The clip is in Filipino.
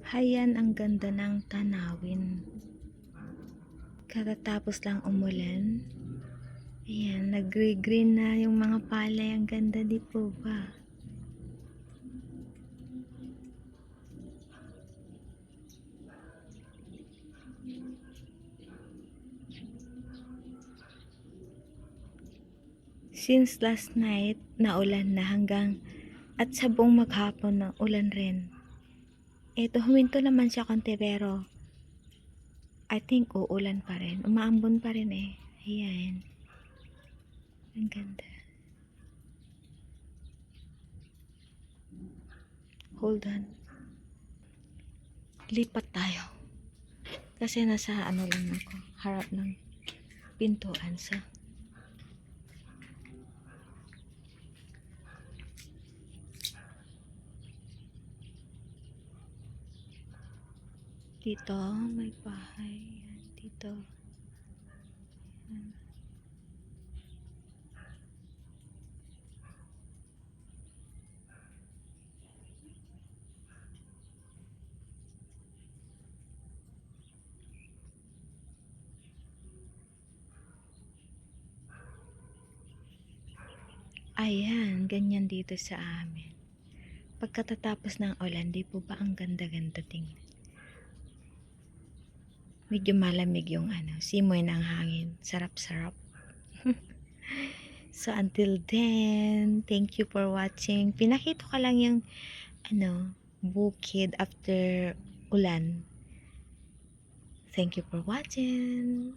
Hayan, ang ganda ng tanawin. Katatapos lang umulan. Ayan, nag-green na yung mga palay. Ang ganda, di po ba? Since last night, naulan na hanggang at sa buong maghapon na ulan rin. Ito, huminto naman siya konti pero I think uulan pa rin. Umaambon pa rin eh. Ayan. Ang ganda. Hold on. Lipat tayo. Kasi nasa ano lang ako. Harap ng pintuan sa dito may bahay. Dito. Ayan, ganyan dito sa amin. Pagkatatapos ng ulan, di po ba ang ganda-ganda tingnan? Medyo malamig yung simoy ng hangin. Sarap-sarap. So, until then, thank you for watching. Pinakita ko lang yung bukid after ulan. Thank you for watching.